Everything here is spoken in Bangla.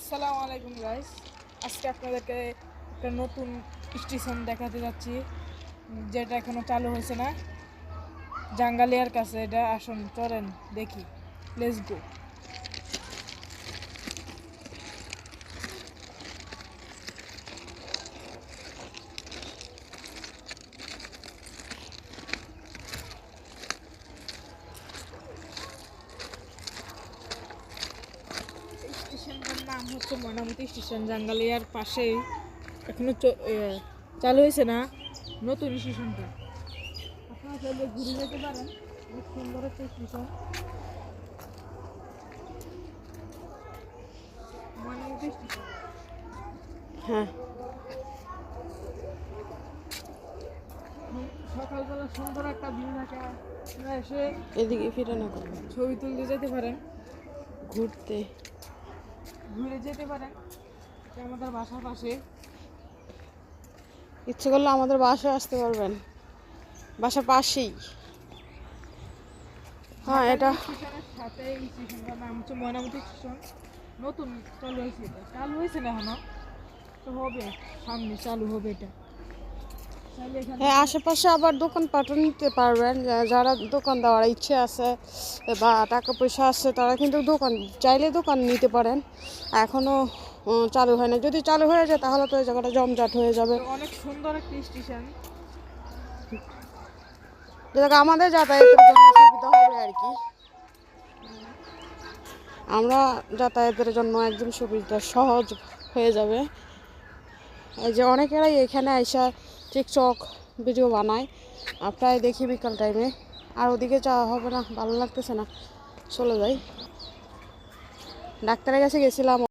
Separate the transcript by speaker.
Speaker 1: আসসালামু আলাইকুম গাইস, আজকে আপনাদেরকে একটা নতুন স্টেশন দেখাতে যাচ্ছি যেটা এখনো চালু হয়েছে না। জাঙ্গালিয়ার কাছে এটা। আসুন চলেন দেখি, লেটস গো। স্টেশনটার নাম হচ্ছে ময়নামতি স্টেশন। জাঙ্গালিয়ার পাশেই এখনো চালু হয়েছে না নতুন স্টেশনটা। আপনারা চাইলে ঘুরে যেতে পারেন, খুব সুন্দর একটা স্টেশন ময়নামতি স্টেশন।
Speaker 2: হ্যাঁ,
Speaker 1: সকালবেলা সুন্দর একটা ভিউ থাকে, আপনারা এসে
Speaker 2: এদিকে ফিরে না করো,
Speaker 1: ছবি তুলতে যেতে পারেন,
Speaker 2: ঘুরতে
Speaker 1: ঘুরে যেতে পারেন। এটা আমাদের বাসার পাশে।
Speaker 2: ইচ্ছে করলে আমাদের বাসায় আসতে পারবেন, বাসার পাশেই। হ্যাঁ, এটা
Speaker 1: স্টেশনের সাথে এই স্টেশনটার নাম হচ্ছে ময়নামতি স্টেশন। নতুন চালু হয়েছে, এটা চালু হয়েছে না এখনো, তো হবে সামনে চালু হবে এটা। চাইলে এখানে
Speaker 2: হ্যাঁ, আশেপাশে আবার দোকানপাটও নিতে পারবেন। যারা দোকান দেওয়ার ইচ্ছে আছে বা টাকা পয়সা আছে তারা কিন্তু চাইলে দোকান নিতে পারেন। এখনও চালু হয় না। যদি চালু হয়ে যায় তাহলে তো ওই জায়গাটা জমজট হয়ে যাবে।
Speaker 1: অনেক সুন্দর একটা স্টেশন,
Speaker 2: যেটাকে আমাদের যাতায়াতের জন্য সুবিধা হবে আর কি। আমরা যাতায়াতের জন্য একদম সুবিধা সহজ হয়ে যাবে। এই যে অনেকেরাই এখানে আইসা টিকটক ভিডিও বানায়, প্রায় দেখি বিকাল টাইমে। আর ওদিকে যাওয়া হবে না, ভালো লাগতেছে না, চলে যাই। ডাক্তারের কাছে গেছিলাম।